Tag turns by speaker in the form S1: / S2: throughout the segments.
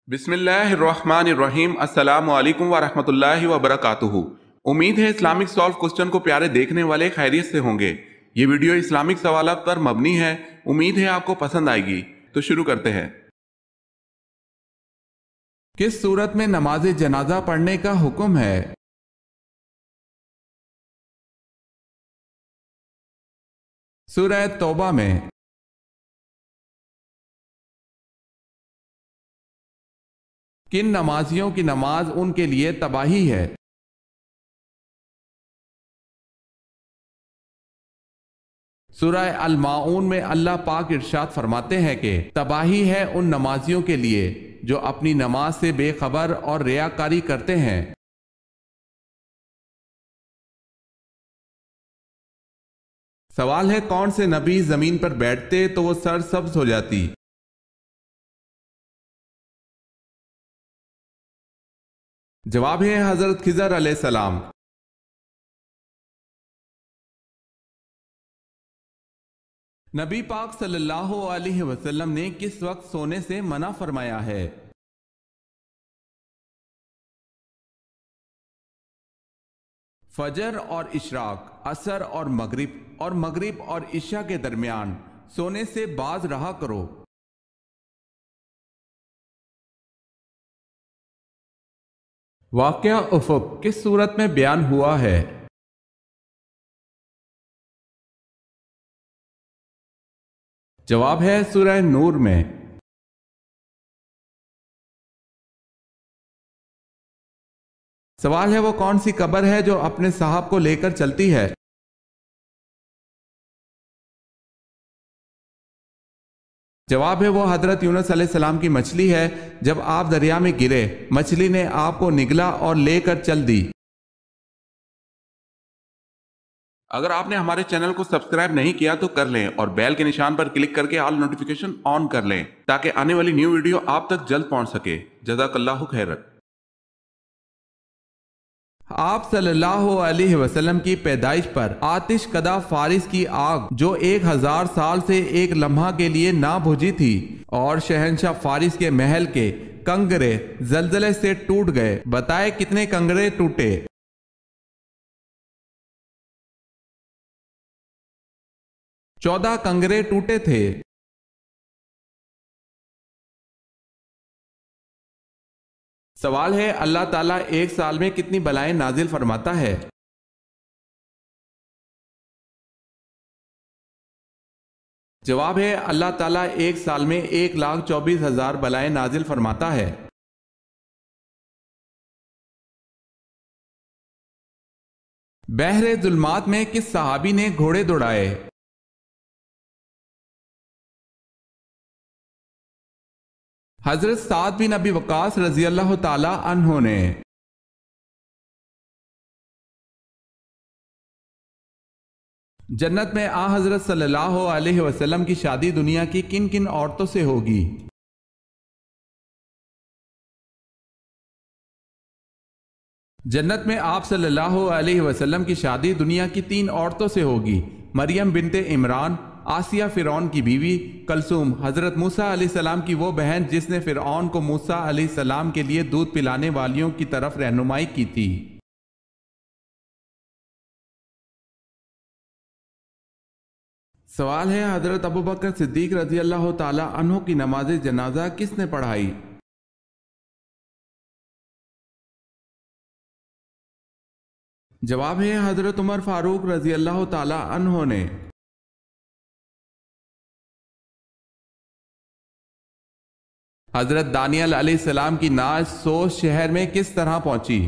S1: بسم اللہ الرحمن الرحیم۔ السلام علیکم ورحمۃ اللہ وبرکاتہ۔ امید ہے اسلامک سالو کوسچن کو پیارے دیکھنے والے خیریت سے ہوں گے۔ یہ ویڈیو اسلامک سوالات پر مبنی ہے، امید ہے آپ کو پسند آئے گی۔ تو شروع کرتے ہیں۔ کس صورت میں نماز جنازہ پڑھنے کا حکم ہے؟ سورہ توبہ میں۔ کن نمازیوں کی نماز ان کے لیے تباہی ہے؟ سورہ الماعون میں اللہ پاک ارشاد فرماتے ہیں کہ تباہی ہے ان نمازیوں کے لیے جو اپنی نماز سے بے خبر اور ریاکاری کرتے ہیں۔ سوال ہے، کون سے نبی زمین پر بیٹھتے تو وہ سر سبز ہو جاتی؟ جواب ہے حضرت خضر علیہ السلام۔ نبی پاک صلی اللہ علیہ وسلم نے کس وقت سونے سے منع فرمایا ہے؟ فجر اور اشراق، عصر اور مغرب اور عشاء کے درمیان سونے سے باز رہا کرو۔ واقعہ افق کس صورت میں بیان ہوا ہے؟ جواب ہے سورہ نور میں۔ سوال ہے، وہ کون سی قبر ہے جو اپنے صاحب کو لے کر چلتی ہے؟ جواب ہے، وہ حضرت یونس علیہ السلام کی مچھلی ہے۔ جب آپ دریا میں گرے، مچھلی نے آپ کو نگلا اور لے کر چل دی۔ اگر آپ نے ہمارے چینل کو سبسکرائب نہیں کیا تو کر لیں اور بیل کے نشان پر کلک کر کے آل نوٹیفیکیشن آن کر لیں تاکہ آنے والی نیو ویڈیو آپ تک جلد پہنچ سکے۔ جزاک اللہ خیرت۔ آپ صلی اللہ علیہ وسلم کی پیدائش پر آتش کدہ فارس کی آگ جو 1000 سال سے ایک لمحہ کے لیے نہ بجھی تھی اور شہنشاہ فارس کے محل کے کنگرے زلزلے سے ٹوٹ گئے، بتائے کتنے کنگرے ٹوٹے؟ چودہ کنگرے ٹوٹے تھے۔ سوال ہے، اللہ تعالیٰ ایک سال میں کتنی بلائیں نازل فرماتا ہے؟ جواب ہے، اللہ تعالیٰ ایک سال میں 1,24,000 بلائیں نازل فرماتا ہے۔ بحر ظلمات میں کس صحابی نے گھوڑے دوڑائے؟ حضرت سعد بن ابی وقاص رضی اللہ تعالی عنہ نے۔ جنت میں آن حضرت صلی اللہ علیہ وسلم کی شادی دنیا کی کن کن عورتوں سے ہوگی؟ جنت میں آپ صلی اللہ علیہ وسلم کی شادی دنیا کی 3 عورتوں سے ہوگی: مریم بنت عمران، آسیہ فرعون کی بیوی، کلثوم حضرت موسیٰ علیہ السلام کی وہ بہن جس نے فرعون کو موسیٰ علیہ السلام کے لیے دودھ پلانے والیوں کی طرف رہنمائی کی تھی۔ سوال ہے، حضرت ابوبکر صدیق رضی اللہ تعالی عنہ کی نماز جنازہ کس نے پڑھائی؟ جواب ہے، حضرت عمر فاروق رضی اللہ تعالی عنہ نے۔ حضرت دانیال علیہ السلام کی نعش سوس شہر میں کس طرح پہنچی؟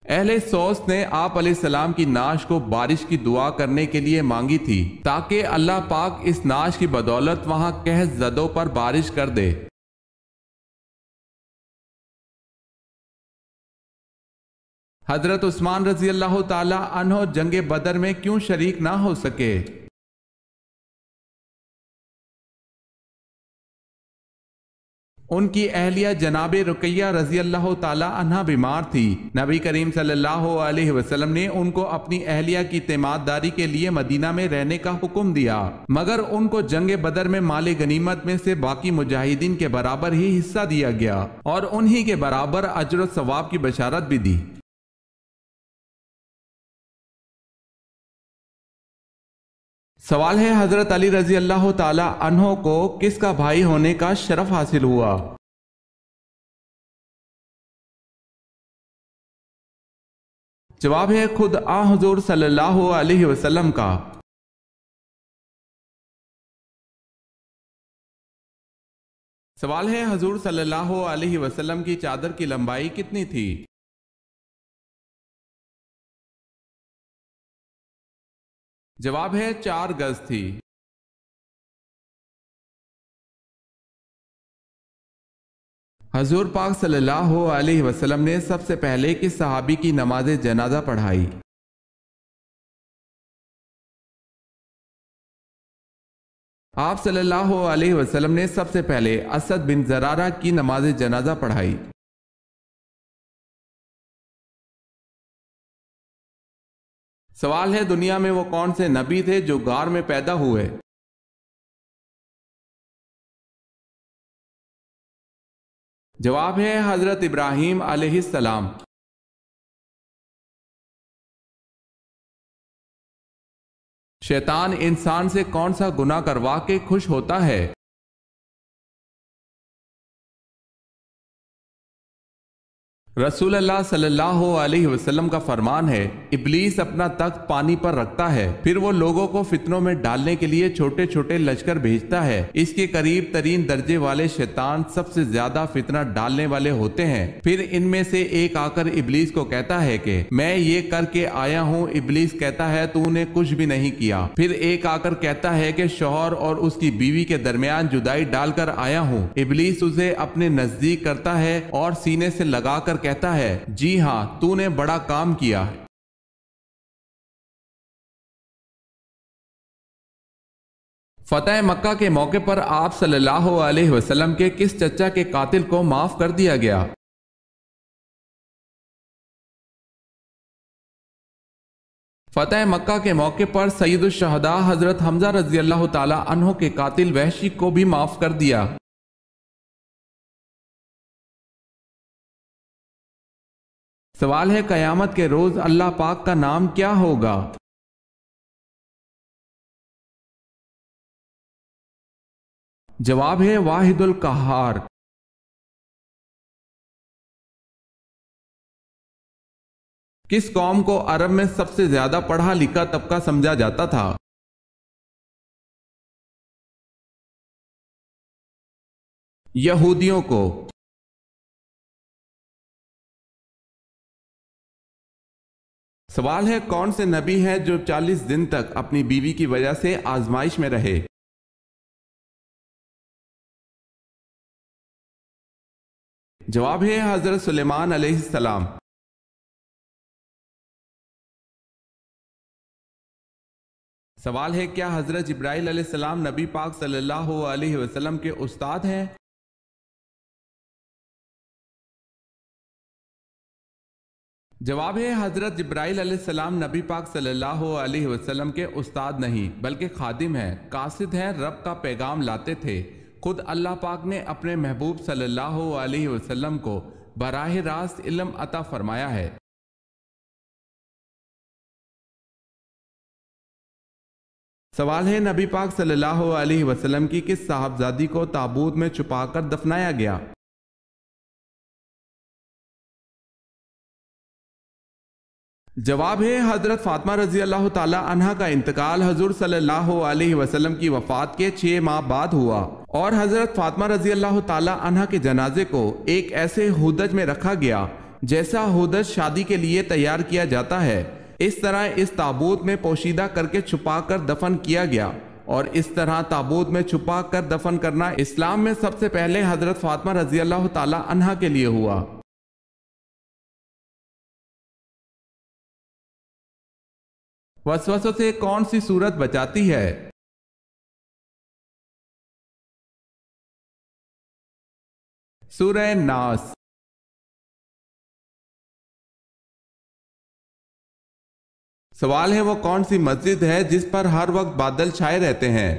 S1: اہل سوس نے آپ علیہ السلام کی نعش کو بارش کی دعا کرنے کے لیے مانگی تھی تاکہ اللہ پاک اس نعش کی بدولت وہاں قحط زدوں پر بارش کر دے۔ حضرت عثمان رضی اللہ تعالی عنہ جنگ بدر میں کیوں شریک نہ ہو سکے؟ ان کی اہلیہ جناب رقیہ رضی اللہ تعالی عنہ بیمار تھی۔ نبی کریم صلی اللہ علیہ وسلم نے ان کو اپنی اہلیہ کی تیمارداری کے لیے مدینہ میں رہنے کا حکم دیا، مگر ان کو جنگ بدر میں مال غنیمت میں سے باقی مجاہدین کے برابر ہی حصہ دیا گیا اور انہی کے برابر اجر و ثواب کی بشارت بھی دی۔ سوال ہے، حضرت علی رضی اللہ تعالی عنہ کو کس کا بھائی ہونے کا شرف حاصل ہوا؟ جواب ہے خود حضور صلی اللہ علیہ وسلم کا۔ سوال ہے، حضور صلی اللہ علیہ وسلم کی چادر کی لمبائی کتنی تھی؟ جواب ہے 4 گز تھی۔ حضور پاک صلی اللہ علیہ وسلم نے سب سے پہلے کس صحابی کی نماز جنازہ پڑھائی؟ آپ صلی اللہ علیہ وسلم نے سب سے پہلے اسد بن زرارہ کی نماز جنازہ پڑھائی۔ سوال ہے، دنیا میں وہ کون سے نبی تھے جو غار میں پیدا ہوئے؟ جواب ہے حضرت ابراہیم علیہ السلام۔ شیطان انسان سے کون سا گناہ کروا کے خوش ہوتا ہے؟ رسول اللہ صلی اللہ علیہ وسلم کا فرمان ہے، ابلیس اپنا تخت پانی پر رکھتا ہے، پھر وہ لوگوں کو فتنوں میں ڈالنے کے لیے چھوٹے چھوٹے لشکر بھیجتا ہے۔ اس کے قریب ترین درجے والے شیطان سب سے زیادہ فتنہ ڈالنے والے ہوتے ہیں۔ پھر ان میں سے ایک آ کر ابلیس کو کہتا ہے کہ میں یہ کر کے آیا ہوں۔ ابلیس کہتا ہے تو نے کچھ بھی نہیں کیا۔ پھر ایک آ کر کہتا ہے کہ شوہر اور اس کی بیوی کے درمیان جدائی ڈال کر آیا ہوں۔ ابلیس اسے اپنے نزدیک کرتا ہے اور سینے سے لگا کر کہتا ہے جی ہاں تو نے بڑا کام کیا ہے۔ فتح مکہ کے موقع پر آپ صلی اللہ علیہ وسلم کے کس چچا کے قاتل کو معاف کر دیا گیا؟ فتح مکہ کے موقع پر سید الشہداء حضرت حمزہ رضی اللہ تعالی عنہ کے قاتل وحشی کو بھی معاف کر دیا۔ سوال ہے، قیامت کے روز اللہ پاک کا نام کیا ہوگا؟ جواب ہے واحد القہار۔ کس قوم کو عرب میں سب سے زیادہ پڑھا لکھا طبقہ سمجھا جاتا تھا؟ یہودیوں کو۔ سوال ہے، کون سے نبی ہیں جو 40 دن تک اپنی بیوی کی وجہ سے آزمائش میں رہے؟ جواب ہے حضرت سلیمان علیہ السلام۔ سوال ہے، کیا حضرت جبرائیل علیہ السلام نبی پاک صلی اللہ علیہ وسلم کے استاد ہیں؟ جواب ہے حضرت جبرائیل علیہ السلام نبی پاک صلی اللہ علیہ وسلم کے استاد نہیں بلکہ خادم ہیں، قاصد ہیں، رب کا پیغام لاتے تھے۔ خود اللہ پاک نے اپنے محبوب صلی اللہ علیہ وسلم کو براہ راست علم عطا فرمایا ہے۔ سوال ہے، نبی پاک صلی اللہ علیہ وسلم کی کس صاحبزادی کو تابوت میں چھپا کر دفنایا گیا؟ جواب ہے حضرت فاطمہ رضی اللہ تعالی عنہ کا انتقال حضور صلی اللہ علیہ وسلم کی وفات کے 6 ماہ بعد ہوا اور حضرت فاطمہ رضی اللہ تعالی عنہ کے جنازے کو ایک ایسے ہودج میں رکھا گیا جیسا ہودج شادی کے لیے تیار کیا جاتا ہے۔ اس طرح اس تابوت میں پوشیدہ کر کے چھپا کر دفن کیا گیا، اور اس طرح تابوت میں چھپا کر دفن کرنا اسلام میں سب سے پہلے حضرت فاطمہ رضی اللہ تعالی عنہ کے لیے ہوا۔ وسوسوں سے کون سی صورت بچاتی ہے؟ سورہ ناس۔ سوال ہے وہ کون سی مسجد ہے جس پر ہر وقت بادل چھائے رہتے ہیں؟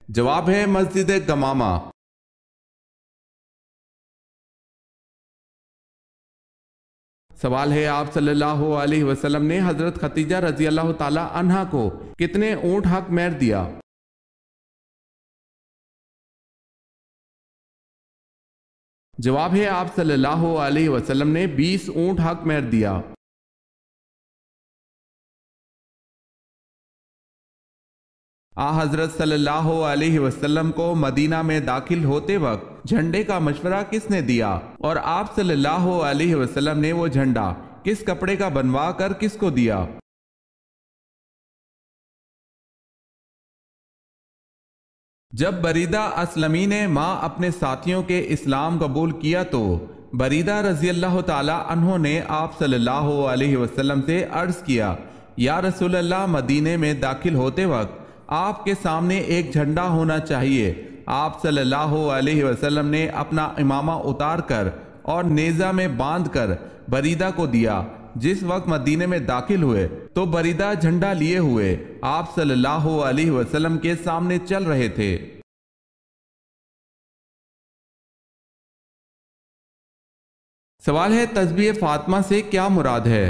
S1: جواب ہے مسجد گمامہ۔ سوال ہے آپ صلی اللہ علیہ وسلم نے حضرت خدیجہ رضی اللہ تعالی عنہا کو کتنے اونٹ حق مہر دیا؟ جواب ہے آپ صلی اللہ علیہ وسلم نے 20 اونٹ حق مہر دیا۔ حضرت صلی اللہ علیہ وسلم کو مدینہ میں داخل ہوتے وقت جھنڈے کا مشورہ کس نے دیا، اور آپ صلی اللہ علیہ وسلم نے وہ جھنڈا کس کپڑے کا بنوا کر کس کو دیا؟ جب بریدہ اسلمی نے ماں اپنے ساتھیوں کے اسلام قبول کیا تو بریدہ رضی اللہ تعالی عنہ نے آپ صلی اللہ علیہ وسلم سے عرض کیا، یا رسول اللہ، مدینے میں داخل ہوتے وقت آپ کے سامنے ایک جھنڈا ہونا چاہیے۔ آپ صلی اللہ علیہ وسلم نے اپنا امامہ اتار کر اور نیزہ میں باندھ کر بریدہ کو دیا۔ جس وقت مدینے میں داخل ہوئے تو بریدہ جھنڈا لیے ہوئے آپ صلی اللہ علیہ وسلم کے سامنے چل رہے تھے۔ سوال ہے تسبیح فاطمہ سے کیا مراد ہے؟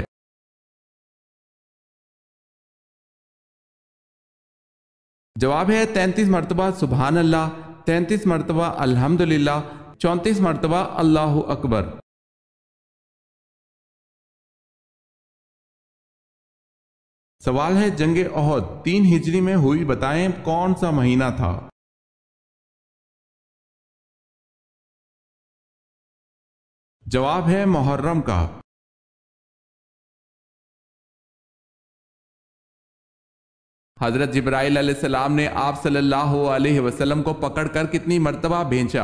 S1: جواب ہے 33 مرتبہ سبحان اللہ، 33 مرتبہ الحمدللہ، 34 مرتبہ اللہ اکبر۔ سوال ہے جنگ احد 3 ہجری میں ہوئی، بتائیں کون سا مہینہ تھا؟ جواب ہے محرم کا۔ حضرت جبرائیل علیہ السلام نے آپ صلی اللہ علیہ وسلم کو پکڑ کر کتنی مرتبہ بھیجا؟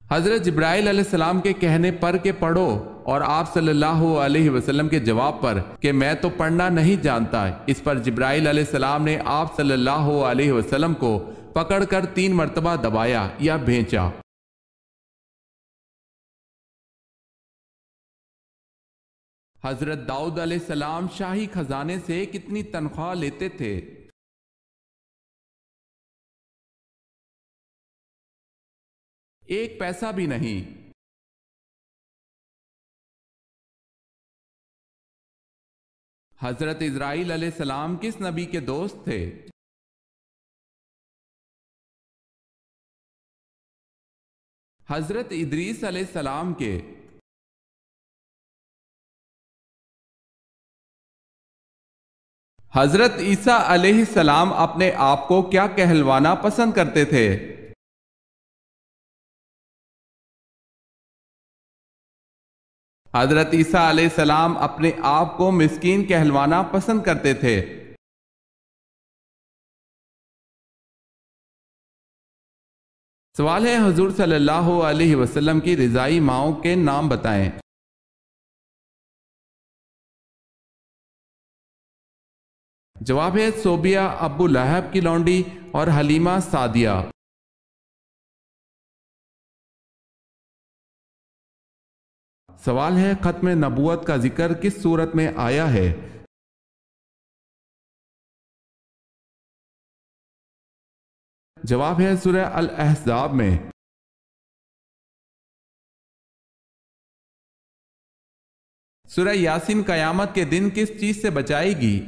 S1: حضرت جبرائیل علیہ السلام کے کہنے پر کہ پڑھو، اور آپ صلی اللہ علیہ وسلم کے جواب پر کہ میں تو پڑھنا نہیں جانتا، اس پر جبرائیل علیہ السلام نے آپ صلی اللہ علیہ وسلم کو پکڑ کر 3 مرتبہ دبایا یا بھیجا۔ حضرت داؤد علیہ السلام شاہی خزانے سے کتنی تنخواہ لیتے تھے؟ ایک پیسہ بھی نہیں۔ حضرت اسرائیل علیہ السلام کس نبی کے دوست تھے؟ حضرت ادریس علیہ السلام کے۔ حضرت عیسیٰ علیہ السلام اپنے آپ کو کیا کہلوانا پسند کرتے تھے؟ حضرت عیسیٰ علیہ السلام اپنے آپ کو مسکین کہلوانا پسند کرتے تھے۔ سوال ہے حضور صلی اللہ علیہ وسلم کی رضائی ماؤں کے نام بتائیں۔ جواب ہے صوبیہ ابو لہب کی لونڈی اور حلیمہ سعدیہ۔ سوال ہے ختم نبوت کا ذکر کس صورت میں آیا ہے؟ جواب ہے سورہ الاحزاب میں۔ سورہ یاسین قیامت کے دن کس چیز سے بچائے گی؟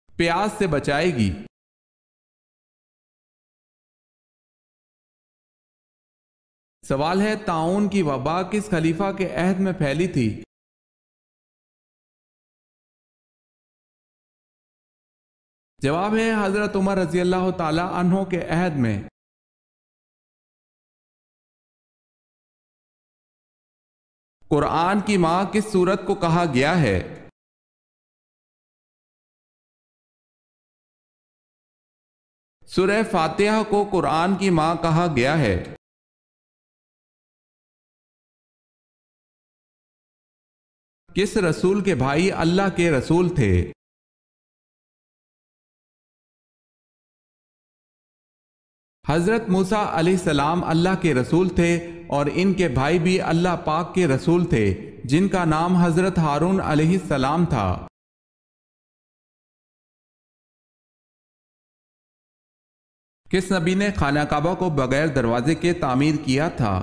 S1: پیاس سے بچائے گی۔ سوال ہے طاعون کی وبا کس خلیفہ کے عہد میں پھیلی تھی؟ جواب ہے حضرت عمر رضی اللہ تعالی عنہ کے عہد میں۔ قرآن کی ماں کس سورت کو کہا گیا ہے؟ سورہ فاتحہ کو قرآن کی ماں کہا گیا ہے۔ کس رسول کے بھائی اللہ کے رسول تھے؟ حضرت موسیٰ علیہ السلام اللہ کے رسول تھے اور ان کے بھائی بھی اللہ پاک کے رسول تھے جن کا نام حضرت ہارون علیہ السلام تھا۔ کس نبی نے خانہ کعبہ کو بغیر دروازے کے تعمیر کیا تھا؟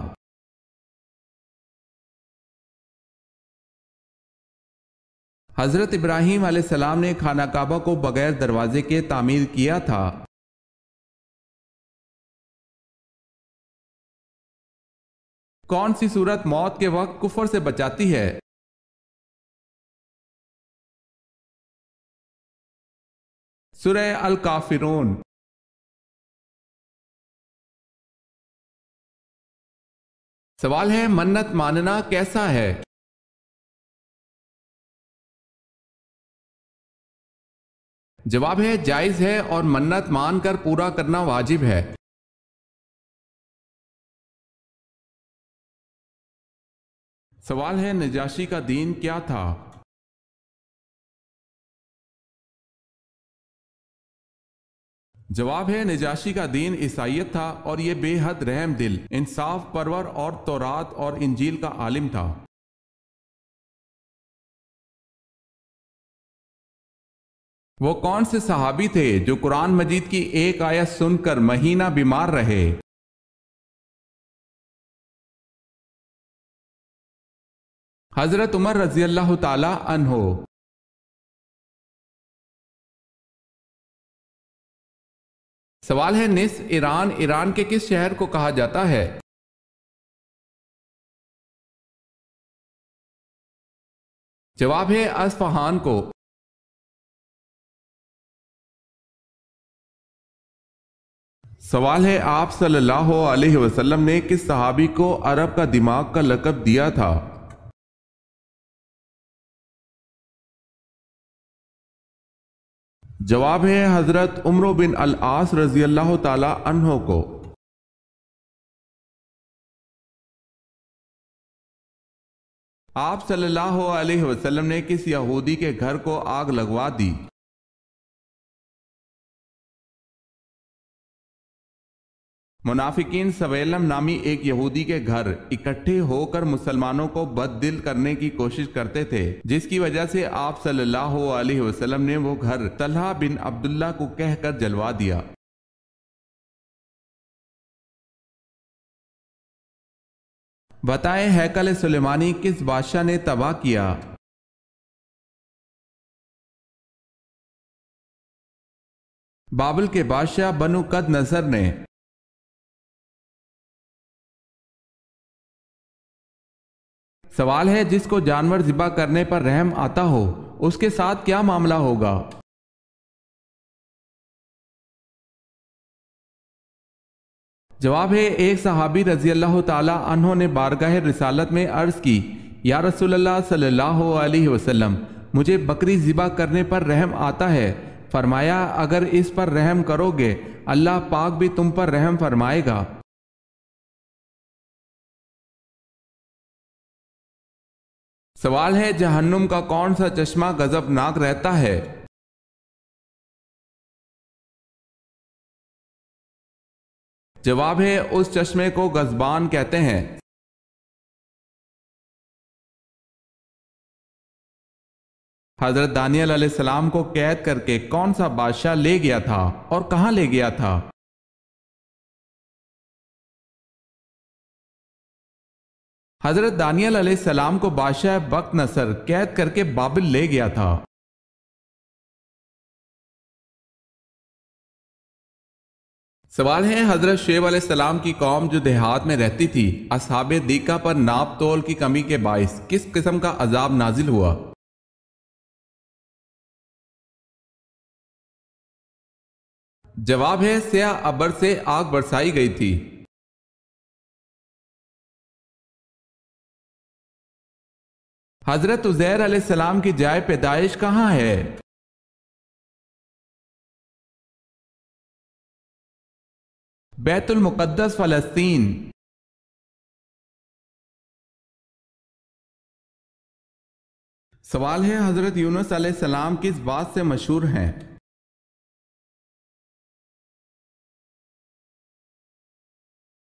S1: حضرت ابراہیم علیہ السلام نے خانہ کعبہ کو بغیر دروازے کے تعمیر کیا تھا۔ کون سی سورت موت کے وقت کفر سے بچاتی ہے؟ سورہ الکافرون۔ سوال ہے منت ماننا کیسا ہے؟ جواب ہے جائز ہے اور منت مان کر پورا کرنا واجب ہے۔ سوال ہے نجاشی کا دین کیا تھا؟ جواب ہے نجاشی کا دین عیسائیت تھا اور یہ بے حد رحم دل، انصاف پرور اور تورات اور انجیل کا عالم تھا۔ وہ کون سے صحابی تھے جو قرآن مجید کی ایک آیت سن کر مہینہ بیمار رہے؟ حضرت عمر رضی اللہ تعالی عنہ۔ سوال ہے نصف ایران، ایران کے کس شہر کو کہا جاتا ہے؟ جواب ہے اصفہان کو۔ سوال ہے آپ صلی اللہ علیہ وسلم نے کس صحابی کو عرب کا دماغ کا لقب دیا تھا؟ جواب ہے حضرت عمرو بن العاص رضی اللہ تعالی عنہ کو۔ آپ صلی اللہ علیہ وسلم نے کس یہودی کے گھر کو آگ لگوا دی؟ منافقین سویلم نامی ایک یہودی کے گھر اکٹھے ہو کر مسلمانوں کو بد دل کرنے کی کوشش کرتے تھے، جس کی وجہ سے آپ صلی اللہ علیہ وسلم نے وہ گھر طلحہ بن عبداللہ کو کہہ کر جلوا دیا۔ بتائیں ہیکل سلیمانی کس بادشاہ نے تباہ کیا؟ بابل کے بادشاہ بنو قد نظر نے۔ سوال ہے جس کو جانور ذبح کرنے پر رحم آتا ہو اس کے ساتھ کیا معاملہ ہوگا؟ جواب ہے ایک صحابی رضی اللہ تعالی عنہ نے بارگاہ رسالت میں عرض کی یا رسول اللہ صلی اللہ علیہ وسلم مجھے بکری ذبح کرنے پر رحم آتا ہے۔ فرمایا اگر اس پر رحم کرو گے اللہ پاک بھی تم پر رحم فرمائے گا۔ سوال ہے جہنم کا کون سا چشمہ غضبناک رہتا ہے؟ جواب ہے اس چشمے کو غضبان کہتے ہیں۔ حضرت دانیال علیہ السلام کو قید کر کے کون سا بادشاہ لے گیا تھا اور کہاں لے گیا تھا؟ حضرت دانیال علیہ السلام کو بادشاہ بخت نصر قید کر کے بابل لے گیا تھا۔ سوال ہے حضرت شعیب علیہ السلام کی قوم جو دیہات میں رہتی تھی اصحاب دیکا پر ناپ تول کی کمی کے باعث کس قسم کا عذاب نازل ہوا؟ جواب ہے سیاہ ابر سے آگ برسائی گئی تھی۔ حضرت عزیر علیہ السلام کی جائے پیدائش کہاں ہے؟ بیت المقدس فلسطین۔ سوال ہے حضرت یونس علیہ السلام کس بات سے مشہور ہیں؟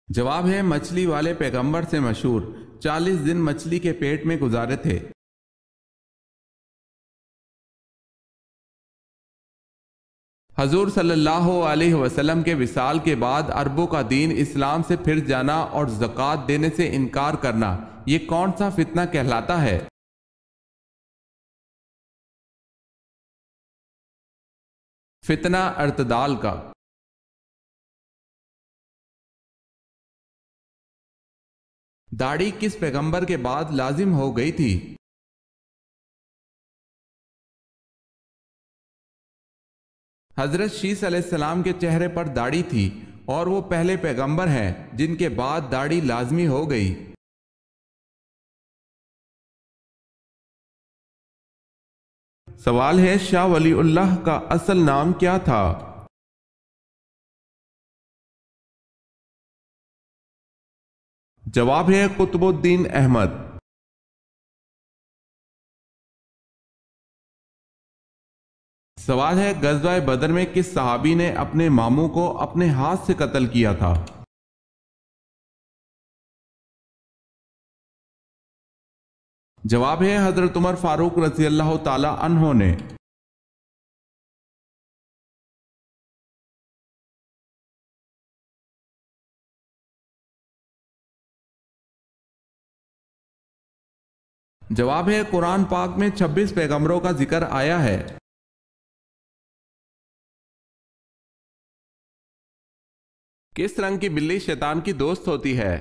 S1: جواب ہے مچھلی والے پیغمبر سے مشہور، 40 دن مچھلی کے پیٹ میں گزارے تھے۔ حضور صلی اللہ علیہ وسلم کے وصال کے بعد عربوں کا دین اسلام سے پھر جانا اور زکوٰۃ دینے سے انکار کرنا، یہ کون سا فتنہ کہلاتا ہے؟ فتنہ ارتدال کا۔ داڑھی کس پیغمبر کے بعد لازم ہو گئی تھی؟ حضرت شیس علیہ السلام کے چہرے پر داڑھی تھی اور وہ پہلے پیغمبر ہیں جن کے بعد داڑھی لازمی ہو گئی۔ سوال ہے شاہ ولی اللہ کا اصل نام کیا تھا؟ جواب ہے قطب الدین احمد۔ سوال ہے غزوہ بدر میں کس صحابی نے اپنے ماموں کو اپنے ہاتھ سے قتل کیا تھا؟ جواب ہے حضرت عمر فاروق رضی اللہ تعالی عنہ نے۔ جواب ہے قرآن پاک میں 26 پیغمبروں کا ذکر آیا ہے۔ کس رنگ کی بلی شیطان کی دوست ہوتی ہے؟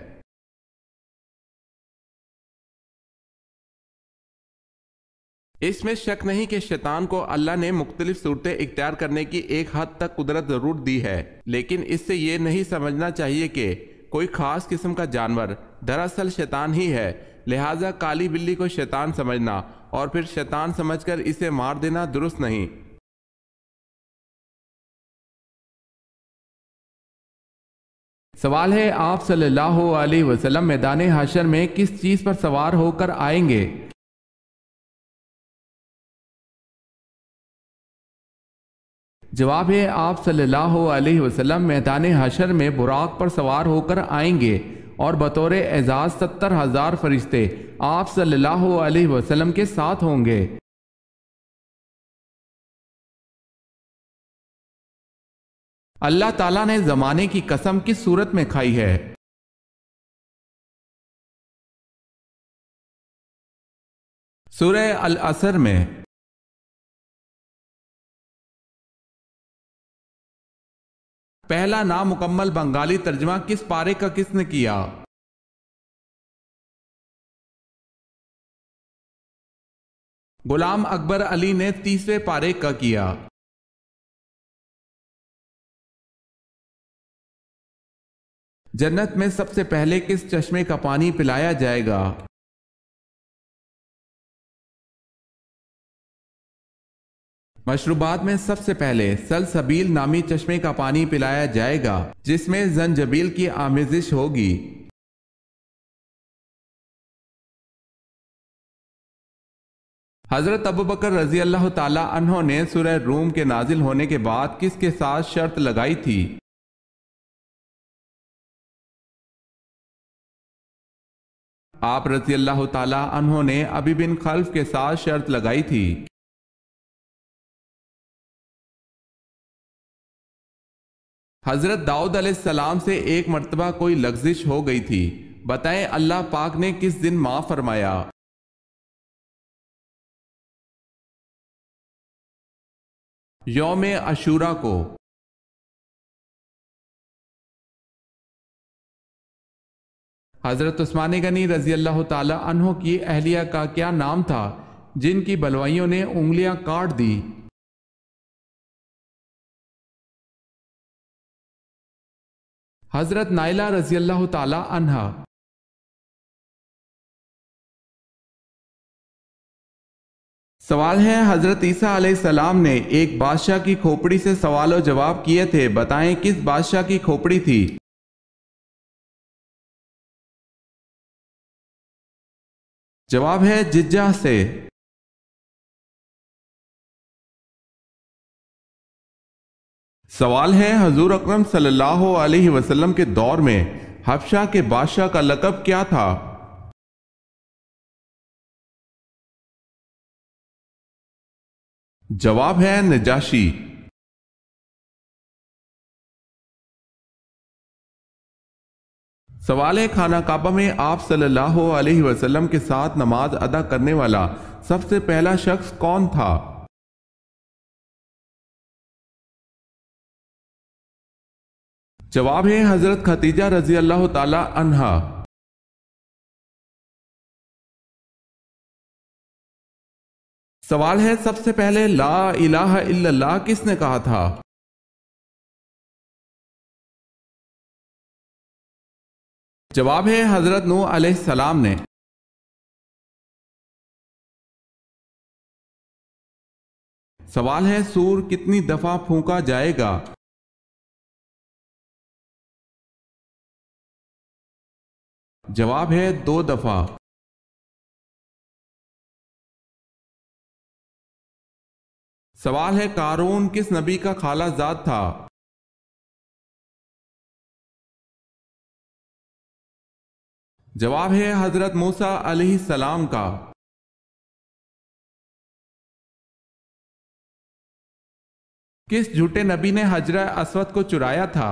S1: اس میں شک نہیں کہ شیطان کو اللہ نے مختلف صورتیں اختیار کرنے کی ایک حد تک قدرت ضرور دی ہے، لیکن اس سے یہ نہیں سمجھنا چاہیے کہ کوئی خاص قسم کا جانور دراصل شیطان ہی ہے، لہٰذا کالی بلی کو شیطان سمجھنا اور پھر شیطان سمجھ کر اسے مار دینا درست نہیں۔ سوال ہے آپ صلی اللہ علیہ وسلم میدان حشر میں کس چیز پر سوار ہو کر آئیں گے؟ جواب ہے آپ صلی اللہ علیہ وسلم میدان حشر میں براق پر سوار ہو کر آئیں گے اور بطور اعزاز 70,000 فرشتے آپ صلی اللہ علیہ وسلم کے ساتھ ہوں گے۔ اللہ تعالیٰ نے زمانے کی قسم کس صورت میں کھائی ہے؟ سورہ العصر میں۔ پہلا نامکمل بنگالی ترجمہ کس پارے کا کس نے کیا؟ غلام اکبر علی نے 30ویں پارے کا کیا۔ جنت میں سب سے پہلے کس چشمے کا پانی پلایا جائے گا؟ مشروبات میں سب سے پہلے سلسبیل نامی چشمے کا پانی پلایا جائے گا جس میں زنجبیل کی آمیزش ہوگی۔ حضرت ابوبکر رضی اللہ تعالی عنہ نے سورہ روم کے نازل ہونے کے بعد کس کے ساتھ شرط لگائی تھی؟ آپ رضی اللہ تعالی عنہ نے ابی بن خلف کے ساتھ شرط لگائی تھی۔ حضرت داؤد علیہ السلام سے ایک مرتبہ کوئی لغزش ہو گئی تھی، بتائیں اللہ پاک نے کس دن معاف فرمایا؟ یوم عاشوراء کو۔ حضرت عثمان غنی رضی اللہ تعالی عنہ کی اہلیہ کا کیا نام تھا جن کی بلوائیوں نے انگلیاں کاٹ دی؟ حضرت نائلہ رضی اللہ تعالی عنہا۔ سوال ہے حضرت عیسیٰ علیہ السلام نے ایک بادشاہ کی کھوپڑی سے سوال و جواب کیے تھے، بتائیں کس بادشاہ کی کھوپڑی تھی؟ جواب ہے ججہ سے۔ سوال ہے حضور اکرم صلی اللہ علیہ وسلم کے دور میں حبشہ کے بادشاہ کا لقب کیا تھا؟ جواب ہے نجاشی۔ سوال ہے خانہ کعبہ میں آپ صلی اللہ علیہ وسلم کے ساتھ نماز ادا کرنے والا سب سے پہلا شخص کون تھا؟ جواب ہے حضرت خدیجہ رضی اللہ تعالی عنہا۔ سوال ہے سب سے پہلے لا الہ الا اللہ کس نے کہا تھا؟ جواب ہے حضرت نوح علیہ السلام نے۔ سوال ہے سور کتنی دفعہ پھونکا جائے گا؟ جواب ہے 2 دفعہ۔ سوال ہے قارون کس نبی کا خالہ زاد تھا؟ جواب ہے حضرت موسیٰ علیہ السلام کا۔ کس جھوٹے نبی نے حجرہ اسود کو چرایا تھا؟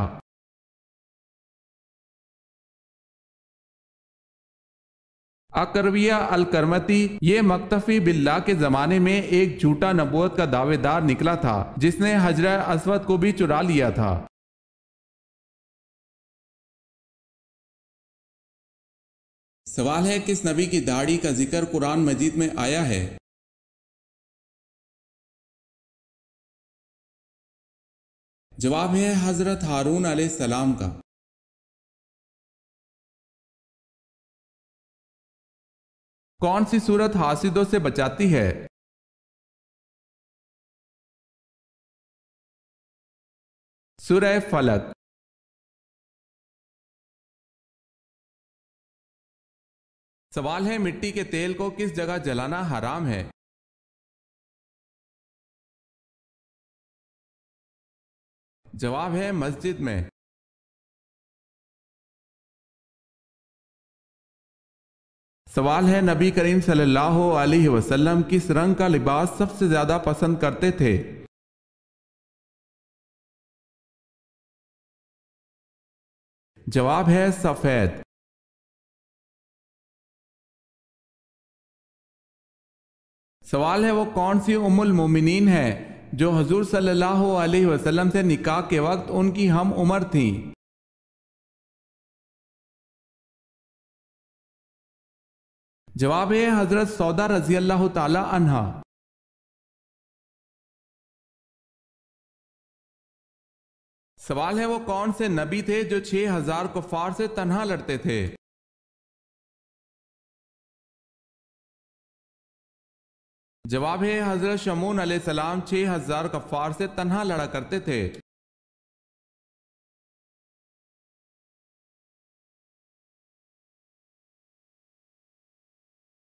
S1: اکرویہ الکرمتی یہ مقتفی باللہ کے زمانے میں ایک جھوٹا نبوت کا دعوے دار نکلا تھا جس نے حجرہ اسود کو بھی چرا لیا تھا۔ سوال ہے کس نبی کی داڑھی کا ذکر قرآن مجید میں آیا ہے؟ جواب ہے حضرت ہارون علیہ السلام کا۔ کون سی سورت حاسدوں سے بچاتی ہے؟ سورہ فلق۔ سوال ہے مٹی کے تیل کو کس جگہ جلانا حرام ہے؟ جواب ہے مسجد میں۔ سوال ہے نبی کریم صلی اللہ علیہ وسلم کس رنگ کا لباس سب سے زیادہ پسند کرتے تھے؟ جواب ہے سفید۔ سوال ہے وہ کون سی ام المومنین ہے جو حضور صلی اللہ علیہ وسلم سے نکاح کے وقت ان کی ہم عمر تھیں؟ جواب ہے حضرت سودا رضی اللہ تعالی عنہا۔ سوال ہے وہ کون سے نبی تھے جو 6000 کفار سے تنہا لڑتے تھے؟ جواب ہے حضرت شمعون علیہ السلام 6000 کفار سے تنہا لڑا کرتے تھے۔